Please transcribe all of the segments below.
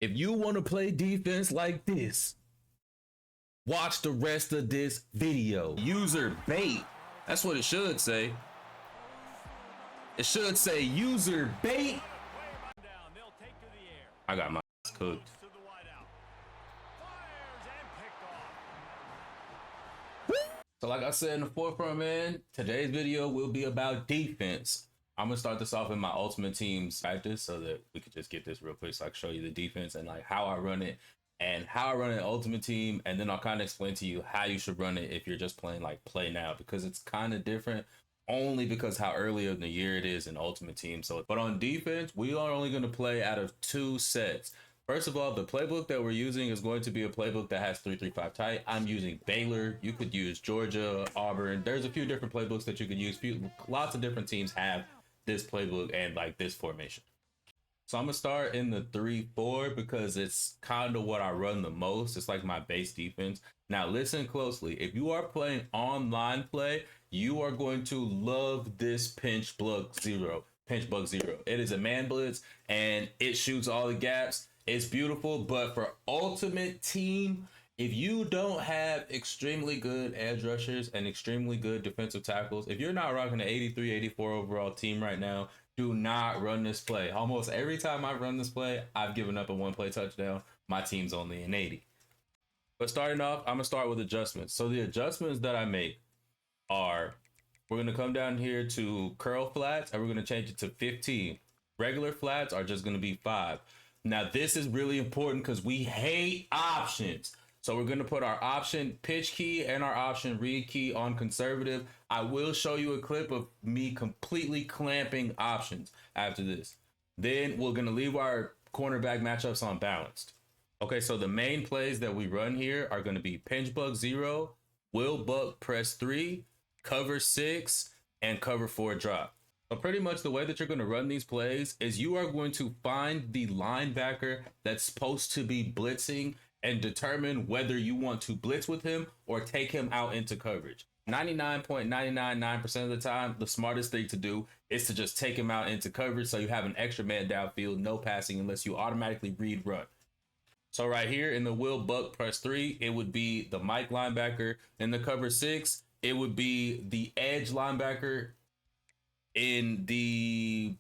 If you want to play defense like this, watch the rest of this video. User bait. That's what it should say. It should say user bait. I got my ass cooked. So like I said in the forefront, man, today's video will be about defense. I'm gonna start this off in my ultimate team's practice so that we could just get this real quick so I can show you the defense and like how I run it and how I run an ultimate team, and then I'll kind of explain to you how you should run it if you're just playing like play now, because it's kind of different only because how early in the year it is in ultimate team. So but on defense, we are only going to play out of 2 sets. First of all, the playbook that we're using is going to be a playbook that has 3-3-5 tight. I'm using Baylor. You could use Georgia, Auburn. There's a few different playbooks that you could use. Lots of different teams have this playbook and like this formation. So I'm gonna start in the 3-4 because it's kind of what I run the most. It's like my base defense. Now listen closely. If you are playing online play, you are going to love this pinch bug zero. It is a man blitz and it shoots all the gaps. It's beautiful, but for ultimate team, if you don't have extremely good edge rushers and extremely good defensive tackles, if you're not rocking an 83, 84 overall team right now, do not run this play. Almost every time I run this play, I've given up a 1-play touchdown. My team's only an 80. But starting off, I'm gonna start with adjustments. So the adjustments that I make are, we're gonna come down here to curl flats and we're gonna change it to 15. Regular flats are just gonna be 5. Now this is really important because we hate options. So we're going to put our option pitch key and our option read key on conservative. I will show you a clip of me completely clamping options after this. Then we're going to leave our cornerback matchups on balanced. Okay, so the main plays that we run here are going to be pinch bug 0, will buck press 3, cover 6, and cover 4 drop. So pretty much the way that you're going to run these plays is you are going to find the linebacker that's supposed to be blitzing and determine whether you want to blitz with him or take him out into coverage. 99.999% of the time, the smartest thing to do is to just take him out into coverage so you have an extra man downfield, no passing unless you automatically read run. So right here in the will buck press 3, it would be the Mike linebacker. In the cover 6, it would be the edge linebacker. In the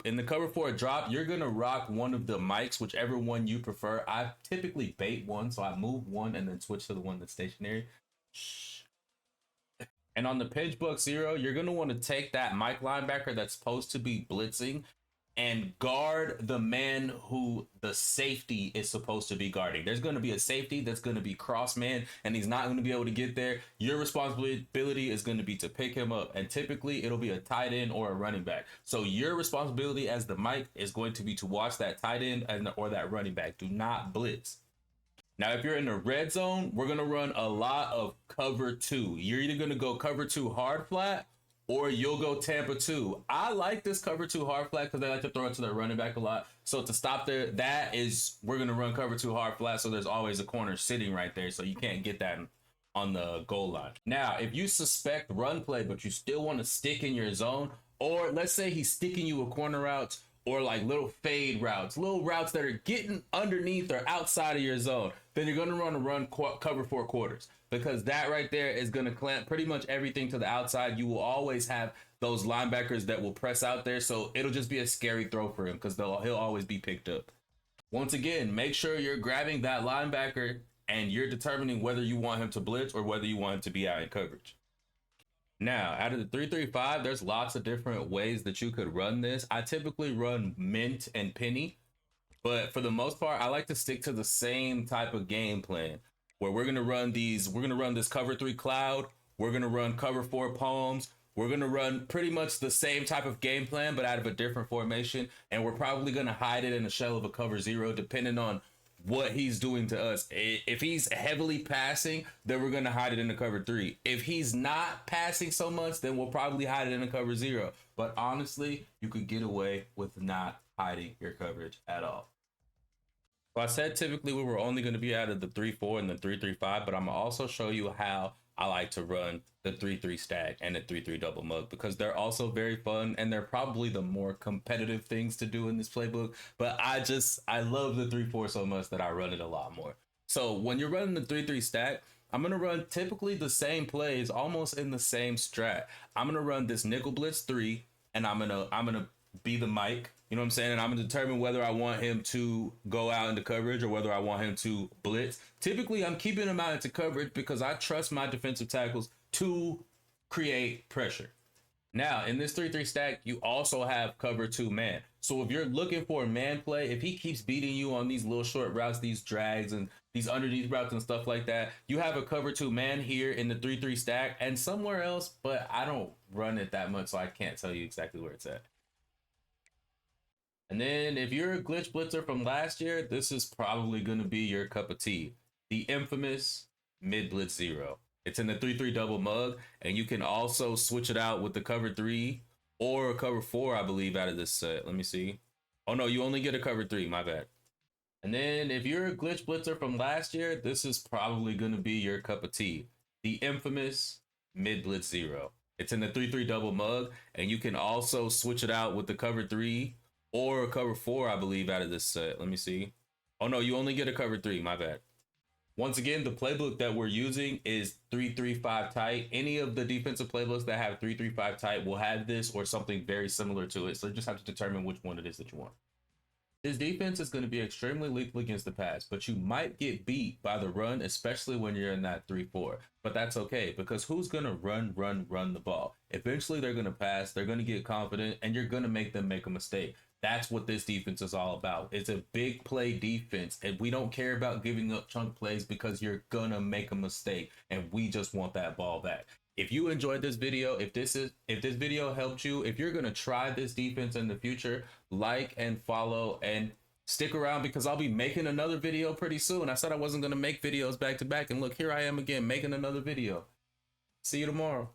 in the cover 4 drop, you're gonna rock one of the mics, whichever one you prefer. I typically bait one, so I move one and then switch to the one that's stationary. Shh. And on the pinch bug 0, you're gonna want to take that mic linebacker that's supposed to be blitzing and guard the man who the safety is supposed to be guarding. There's going to be a safety that's going to be cross man and he's not going to be able to get there. Your responsibility is going to be to pick him up, and typically it'll be a tight end or a running back. So your responsibility as the mic is going to be to watch that tight end or that running back. Do not blitz. Now, if you're in the red zone, we're going to run a lot of cover 2. You're either going to go cover 2 hard flat or you'll go Tampa 2. I like this cover 2 hard flat because they like to throw it to their running back a lot. So to stop there, we're going to run cover 2 hard flat. So there's always a corner sitting right there. So you can't get that on the goal line. Now, if you suspect run play, but you still want to stick in your zone, or let's say he's sticking you a corner routes or like little fade routes, little routes that are getting underneath or outside of your zone, then you're going to run cover 4 quarters. Because that right there is going to clamp pretty much everything to the outside. You will always have those linebackers that will press out there. So it'll just be a scary throw for him because he'll always be picked up. Once again, make sure you're grabbing that linebacker and you're determining whether you want him to blitz or whether you want him to be out in coverage. Now, out of the 3-3-5, there's lots of different ways that you could run this. I typically run mint and penny, but for the most part, I like to stick to the same type of game plan, where we're going to run this cover 3 cloud. We're going to run cover 4 poems. We're going to run pretty much the same type of game plan, but out of a different formation. And we're probably going to hide it in a shell of a cover 0, depending on what he's doing to us. If he's heavily passing, then we're going to hide it in the cover 3. If he's not passing so much, then we'll probably hide it in the cover 0. But honestly, you could get away with not hiding your coverage at all. So I said typically we were only going to be out of the 3-4 and the 3-3-5, but I'm going to also show you how I like to run the 3-3 stack and the 3-3 double mug because they're also very fun and they're probably the more competitive things to do in this playbook. But I love the 3-4 so much that I run it a lot more. So when you're running the 3-3 stack, I'm gonna run typically the same plays, almost in the same strat. I'm gonna run this nickel blitz 3, and I'm gonna be the Mike. You know what I'm saying? And I'm gonna determine whether I want him to go out into coverage or whether I want him to blitz. Typically, I'm keeping him out into coverage because I trust my defensive tackles to create pressure. Now, in this 3-3 stack, you also have cover 2 man. So if you're looking for a man play, if he keeps beating you on these little short routes, these drags and these underneath routes and stuff like that, you have a cover 2 man here in the 3-3 stack and somewhere else, but I don't run it that much, so I can't tell you exactly where it's at. And then if you're a glitch blitzer from last year, this is probably going to be your cup of tea. The infamous mid blitz 0. It's in the 3-3 double mug, and you can also switch it out with the cover 3 or a cover 4, I believe, out of this set. Let me see. Oh no, you only get a cover 3, my bad. And then if you're a glitch blitzer from last year, this is probably going to be your cup of tea. The infamous mid blitz 0. It's in the 3-3 double mug, and you can also switch it out with the cover 3 or a cover 4, I believe, out of this set. Let me see. Oh no, you only get a cover 3, my bad. Once again, the playbook that we're using is 3-3-5 tight. Any of the defensive playbooks that have 3-3-5 tight will have this or something very similar to it. So you just have to determine which one it is that you want. This defense is going to be extremely lethal against the pass, but you might get beat by the run, especially when you're in that 3-4. But that's okay, because who's going to run the ball? Eventually, they're going to pass, they're going to get confident, and you're going to make them make a mistake. That's what this defense is all about. It's a big play defense, and we don't care about giving up chunk plays because you're going to make a mistake, and we just want that ball back. If you enjoyed this video, if this video helped you, if you're going to try this defense in the future, like and follow and stick around because I'll be making another video pretty soon. I said I wasn't going to make videos back to back, and look, here I am again making another video. See you tomorrow.